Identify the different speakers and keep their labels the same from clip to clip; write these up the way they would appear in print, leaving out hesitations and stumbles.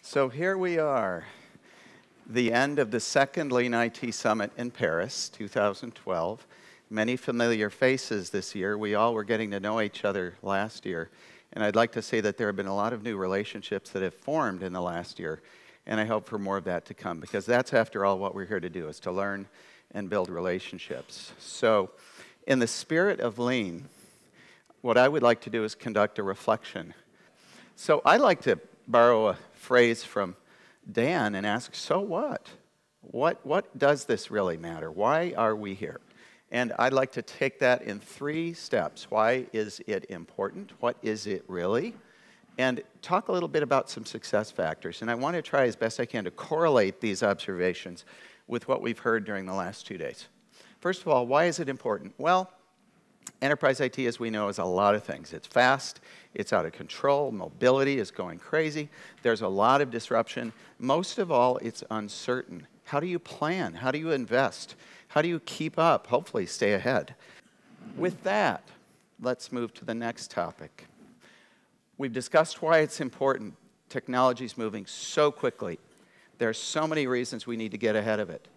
Speaker 1: So here we are, the end of the second Lean IT Summit in Paris, 2012. Many familiar faces this year. We all were getting to know each other last year. And I'd like to say that there have been a lot of new relationships that have formed in the last year. And I hope for more of that to come, because that's, after all, what we're here to do, is to learn and build relationships. So in the spirit of Lean, what I would like to do is conduct a reflection. So I'd like to borrow a phrase from Dan and ask, so what? What does this really matter? Why are we here? And I'd like to take that in 3 steps. Why is it important? What is it really? And talk a little bit about some success factors. And I want to try as best I can to correlate these observations with what we've heard during the last 2 days. First of all, why is it important? Well, enterprise IT, as we know, is a lot of things. It's fast, it's out of control, mobility is going crazy, there's a lot of disruption. Most of all, it's uncertain. How do you plan? How do you invest? How do you keep up? Hopefully stay ahead. With that, let's move to the next topic. We've discussed why it's important. Technology is moving so quickly. There are so many reasons we need to get ahead of it.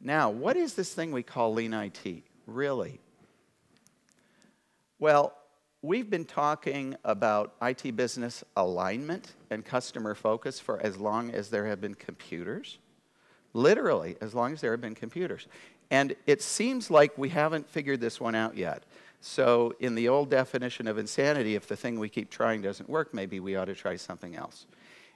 Speaker 1: Now, what is this thing we call Lean IT, really? Well, we've been talking about IT business alignment and customer focus for as long as there have been computers. Literally, as long as there have been computers. And it seems like we haven't figured this one out yet. So in the old definition of insanity, if the thing we keep trying doesn't work, maybe we ought to try something else.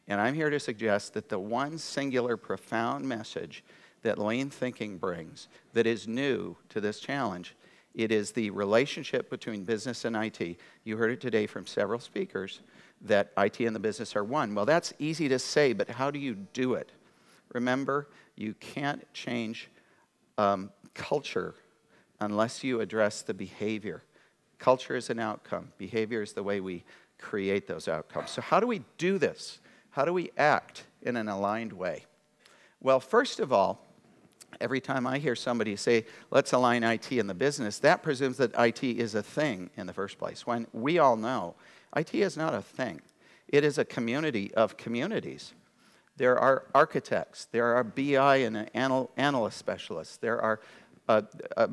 Speaker 1: And I'm here to suggest that the one singular profound message that Lean thinking brings that is new to this challenge, it is the relationship between business and IT. You heard it today from several speakers that IT and the business are one. Well, that's easy to say, but how do you do it? Remember, you can't change culture unless you address the behavior. Culture is an outcome. Behavior is the way we create those outcomes. So how do we do this? How do we act in an aligned way? Well, first of all, every time I hear somebody say, let's align IT and the business, that presumes that IT is a thing in the first place, when we all know IT is not a thing. It is a community of communities. There are architects, there are BI and analyst specialists, there are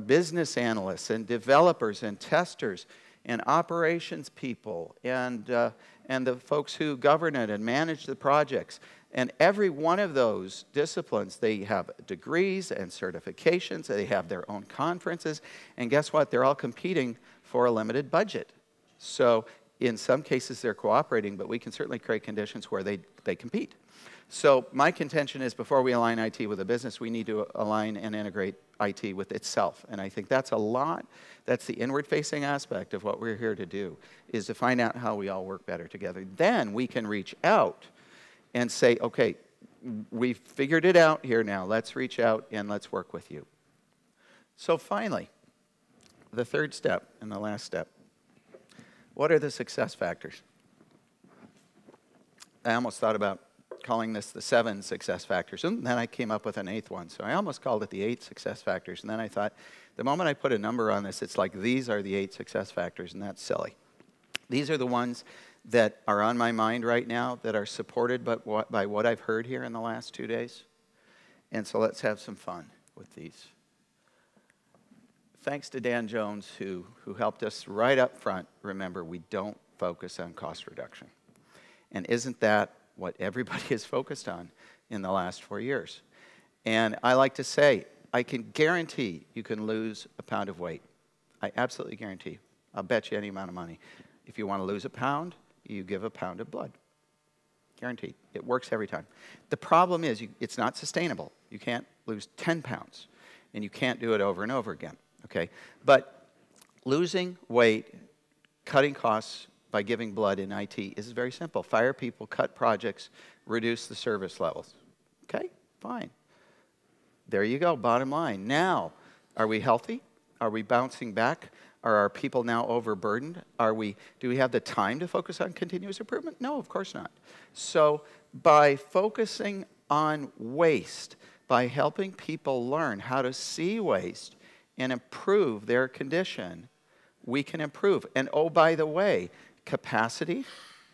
Speaker 1: business analysts and developers and testers and operations people and the folks who govern it and manage the projects. And every one of those disciplines, they have degrees and certifications, they have their own conferences, and guess what? They're all competing for a limited budget. So in some cases they're cooperating, but we can certainly create conditions where they compete. So my contention is, before we align IT with a business, we need to align and integrate IT with itself. And I think that's a lot. That's the inward-facing aspect of what we're here to do, is to find out how we all work better together. Then we can reach out and say, okay, we've figured it out here now. Let's reach out and let's work with you. So finally, the third step and the last step. What are the success factors? I almost thought about calling this the 7 success factors, and then I came up with an 8th one. So I almost called it the 8 success factors, and then I thought, the moment I put a number on this, it's like these are the 8 success factors, and that's silly. These are the ones that are on my mind right now, that are supported by what I've heard here in the last 2 days. And so let's have some fun with these. Thanks to Dan Jones, who helped us right up front. Remember, we don't focus on cost reduction. And isn't that what everybody is focused on in the last 4 years? And I like to say, I can guarantee you can lose a pound of weight. I absolutely guarantee. I'll bet you any amount of money. If you want to lose a pound, you give a pound of blood. Guaranteed. It works every time. The problem is it's not sustainable. You can't lose 10 pounds, and you can't do it over and over again. Okay? But losing weight, cutting costs by giving blood in IT is very simple. Fire people, cut projects, reduce the service levels. Okay? Fine. There you go, bottom line. Now, are we healthy? Are we bouncing back? Are our people now overburdened? Do we have the time to focus on continuous improvement? No, of course not. So by focusing on waste, by helping people learn how to see waste and improve their condition, we can improve. And oh, by the way, capacity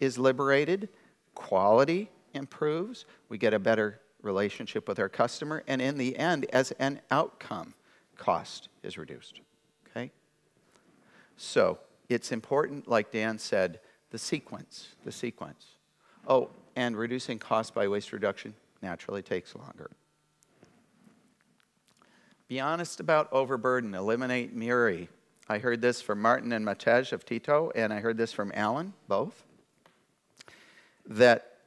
Speaker 1: is liberated, quality improves, we get a better relationship with our customer, and in the end, as an outcome, cost is reduced, okay? So it's important, like Dan said, the sequence. Oh, and reducing cost by waste reduction naturally takes longer. Be honest about overburden, eliminate Muri. I heard this from Martin and Matej of Tito, and I heard this from Alan, both, that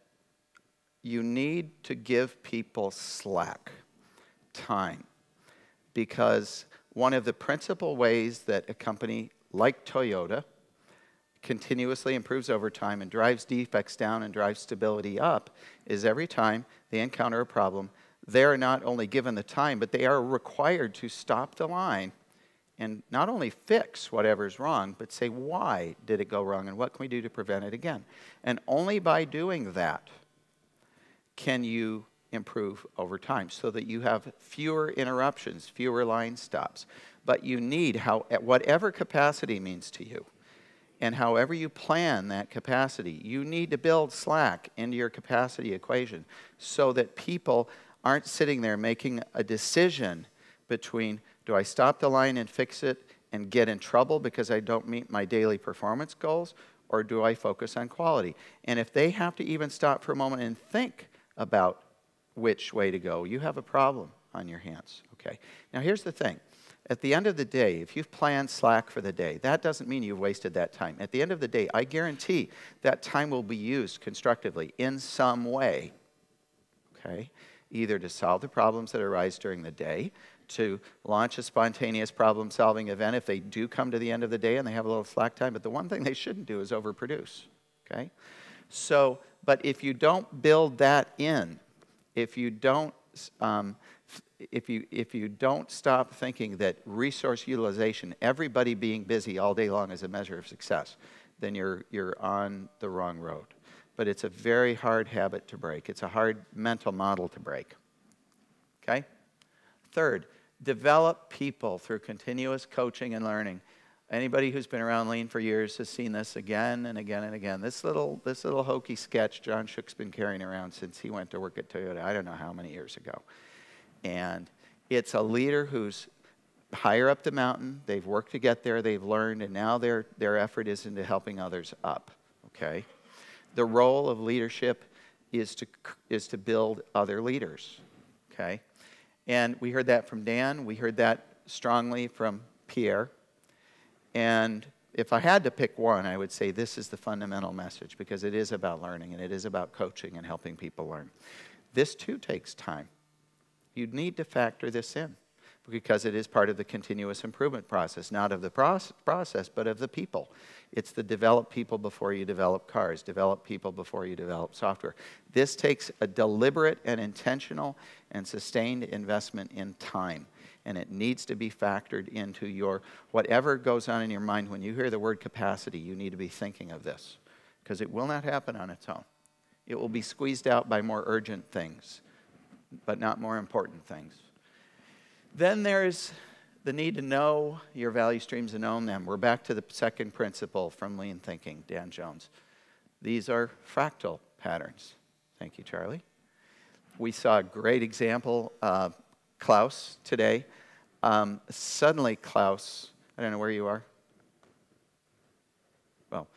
Speaker 1: you need to give people slack, time, because one of the principal ways that a company like Toyota continuously improves over time and drives defects down and drives stability up is every time they encounter a problem, they are not only given the time, but they are required to stop the line and not only fix whatever's wrong, but say, why did it go wrong and what can we do to prevent it again? And only by doing that can you improve over time so that you have fewer interruptions, fewer line stops. But you need, at whatever capacity means to you, and however you plan that capacity, you need to build slack into your capacity equation so that people aren't sitting there making a decision between, do I stop the line and fix it and get in trouble because I don't meet my daily performance goals, or do I focus on quality? And if they have to even stop for a moment and think about which way to go, you have a problem on your hands, okay? Now here's the thing. At the end of the day, if you've planned slack for the day, that doesn't mean you've wasted that time. At the end of the day, I guarantee that time will be used constructively in some way, okay? Either to solve the problems that arise during the day, to launch a spontaneous problem-solving event if they do come to the end of the day and they have a little slack time. But the one thing they shouldn't do is overproduce, okay? So, but if you don't build that in, if you don't stop thinking that resource utilization, everybody being busy all day long is a measure of success, then you're on the wrong road. But it's a very hard habit to break. It's a hard mental model to break. Okay? Third, develop people through continuous coaching and learning. Anybody who's been around Lean for years has seen this again and again and again. This little hokey sketch John Shook's been carrying around since he went to work at Toyota, I don't know how many years ago. And it's a leader who's higher up the mountain. They've worked to get there. They've learned. And now their effort is into helping others up. Okay? The role of leadership is to build other leaders. Okay? And we heard that from Dan. We heard that strongly from Pierre. And if I had to pick one, I would say this is the fundamental message, because it is about learning and it is about coaching and helping people learn. This too takes time. You need to factor this in because it is part of the continuous improvement process, not of the process, but of the people. It's the develop people before you develop cars, develop people before you develop software. This takes a deliberate and intentional and sustained investment in time, and it needs to be factored into your, whatever goes on in your mind when you hear the word capacity, you need to be thinking of this, because it will not happen on its own. It will be squeezed out by more urgent things, but not more important things. Then there's the need to know your value streams and own them. We're back to the second principle from Lean Thinking, Dan Jones. These are fractal patterns. Thank you, Charlie. We saw a great example of Klaus today. Suddenly, Klaus, I don't know where you are. Well,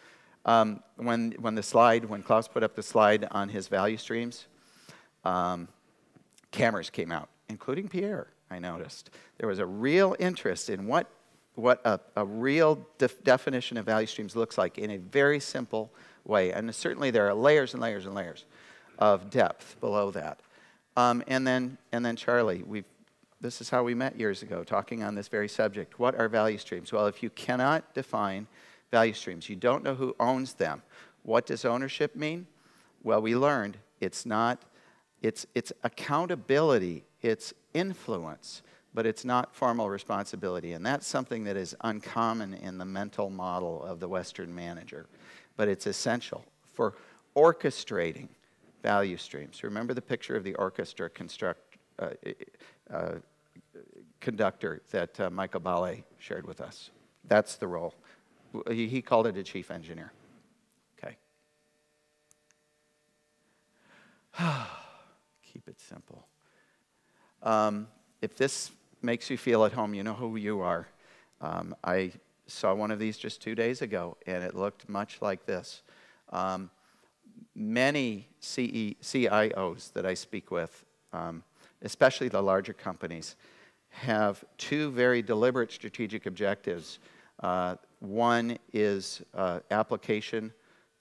Speaker 1: when Klaus put up the slide on his value streams, cameras came out, including Pierre, I noticed. There was a real interest in what a real definition of value streams looks like in a very simple way. And certainly there are layers and layers and layers of depth below that. And then Charlie, this is how we met years ago, talking on this very subject. What are value streams? Well, if you cannot define value streams, you don't know who owns them. What does ownership mean? Well, we learned it's accountability, it's influence, but it's not formal responsibility. And that's something that is uncommon in the mental model of the Western manager. But it's essential for orchestrating value streams. Remember the picture of the orchestra conductor that Michael Ballet shared with us. That's the role. He called it a chief engineer. Okay. Keep it simple. If this makes you feel at home, you know who you are. I saw one of these just 2 days ago, and it looked much like this. Many CIOs that I speak with, especially the larger companies, have two very deliberate strategic objectives. One is application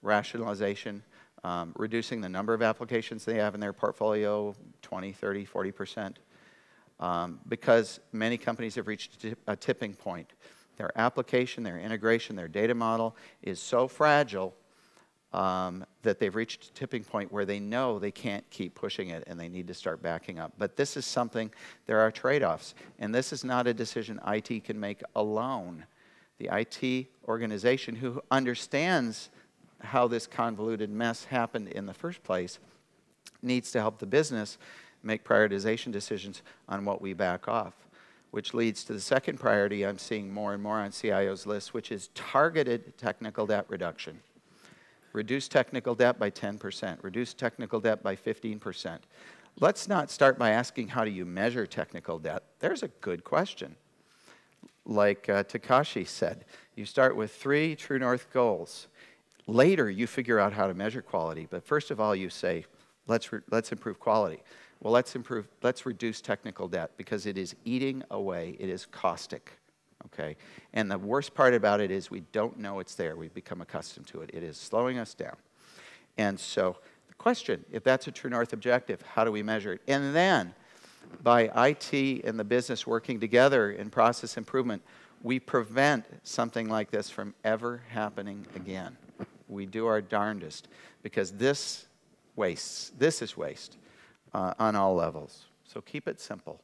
Speaker 1: rationalization, reducing the number of applications they have in their portfolio, 20, 30, 40%, because many companies have reached a tipping point. Their application, their integration, their data model is so fragile that they've reached a tipping point where they know they can't keep pushing it and they need to start backing up. But this is something, there are trade-offs, and this is not a decision IT can make alone. The IT organization who understands how this convoluted mess happened in the first place needs to help the business make prioritization decisions on what we back off, which leads to the second priority I'm seeing more and more on CIOs' lists, which is targeted technical debt reduction. Reduce technical debt by 10%, reduce technical debt by 15%. Let's not start by asking how do you measure technical debt. There's a good question. Like Takashi said, you start with 3 True North goals. Later, you figure out how to measure quality. But first of all, you say, let's improve quality. Well, let's reduce technical debt because it is eating away. It is caustic, okay? And the worst part about it is we don't know it's there. We've become accustomed to it. It is slowing us down. And so the question, if that's a True North objective, how do we measure it? And then, by IT and the business working together in process improvement, we prevent something like this from ever happening again. We do our darndest because this is waste on all levels. So keep it simple.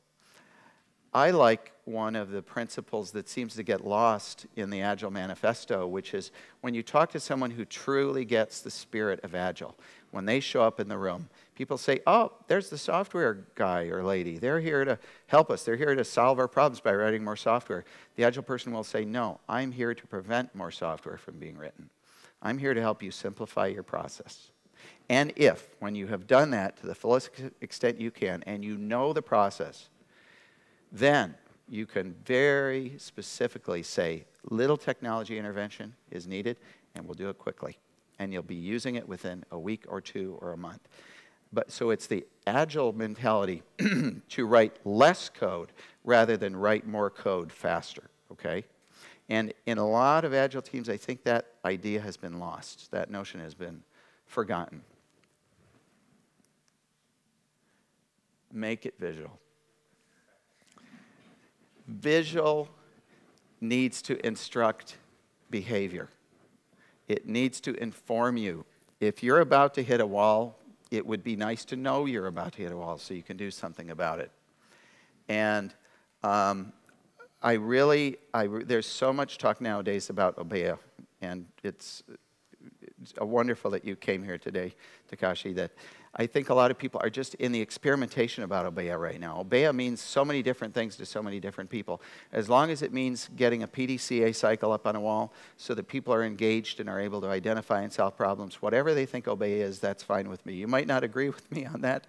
Speaker 1: I like one of the principles that seems to get lost in the Agile Manifesto, which is when you talk to someone who truly gets the spirit of Agile, when they show up in the room, people say, oh, there's the software guy or lady. They're here to help us. They're here to solve our problems by writing more software. The Agile person will say, no, I'm here to prevent more software from being written. I'm here to help you simplify your process. And if, when you have done that to the fullest extent you can, and you know the process, then you can very specifically say, little technology intervention is needed, and we'll do it quickly. And you'll be using it within a week or 2 or a month. But so it's the Agile mentality to write less code rather than write more code faster, okay? And in a lot of Agile teams, I think that idea has been lost. That notion has been forgotten. Make it visual. Visual needs to instruct behavior. It needs to inform you. If you're about to hit a wall, it would be nice to know you're about to hit a wall so you can do something about it. And there's so much talk nowadays about Obeya, and it's wonderful that you came here today, Takashi, that I think a lot of people are just in the experimentation about Obeya right now. Obeya means so many different things to so many different people. As long as it means getting a PDCA cycle up on a wall so that people are engaged and are able to identify and solve problems, whatever they think Obeya is, that's fine with me. You might not agree with me on that,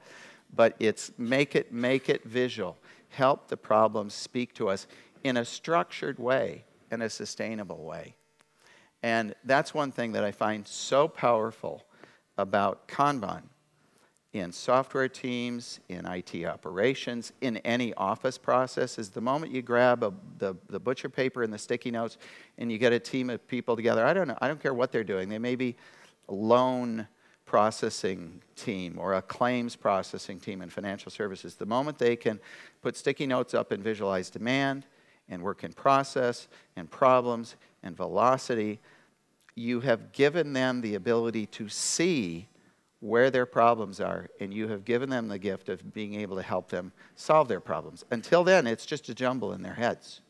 Speaker 1: but it's make it visual. Help the problems speak to us in a structured way, in a sustainable way. And that's one thing that I find so powerful about Kanban in software teams, in IT operations, in any office process, is the moment you grab the butcher paper and the sticky notes and you get a team of people together. I don't care what they're doing. They may be a loan processing team or a claims processing team in financial services. The moment they can put sticky notes up and visualize demand and work in process and problems and velocity, you have given them the ability to see where their problems are, and you have given them the gift of being able to help them solve their problems. Until then, it's just a jumble in their heads.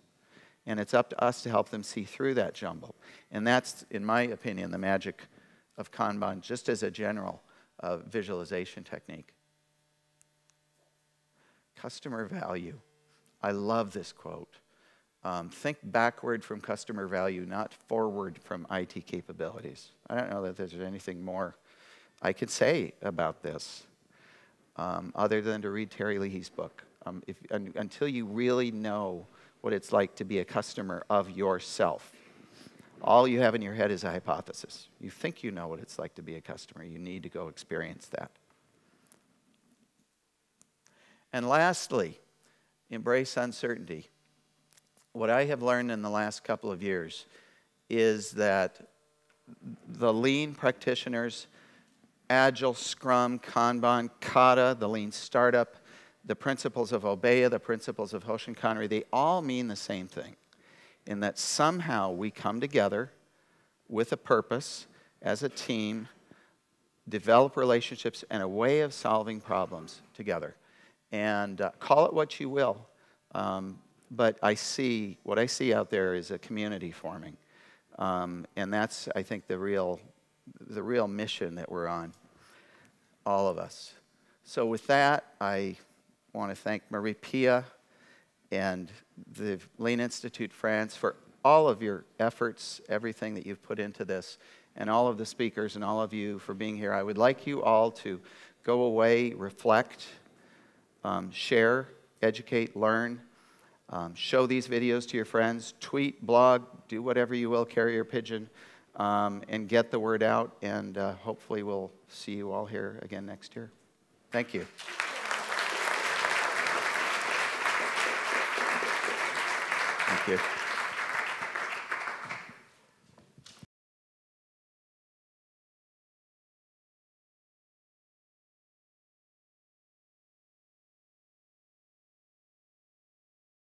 Speaker 1: And it's up to us to help them see through that jumble. And that's, in my opinion, the magic of Kanban, just as a general visualization technique. Customer value. I love this quote. Think backward from customer value, not forward from IT capabilities. I don't know that there's anything more I could say about this. other than to read Terry Leahy's book. Until you really know what it's like to be a customer of yourself. All you have in your head is a hypothesis. You think you know what it's like to be a customer. You need to go experience that. And lastly, embrace uncertainty. What I have learned in the last couple of years is that the lean practitioners, Agile, Scrum, Kanban, Kata, the lean startup, the principles of Obeya, the principles of Hoshin Kanri, they all mean the same thing, in that somehow we come together with a purpose as a team, develop relationships and a way of solving problems together. And call it what you will, but what I see out there is a community forming. And that's, I think, the real mission that we're on, all of us. So with that, I want to thank Marie Pia and the Lean Institute France for all of your efforts, everything that you've put into this, and all of the speakers and all of you for being here. I would like you all to go away, reflect, share, educate, learn, show these videos to your friends, tweet, blog, do whatever you will, carrier pigeon, and get the word out, and hopefully we'll see you all here again next year. Thank you. Thank you.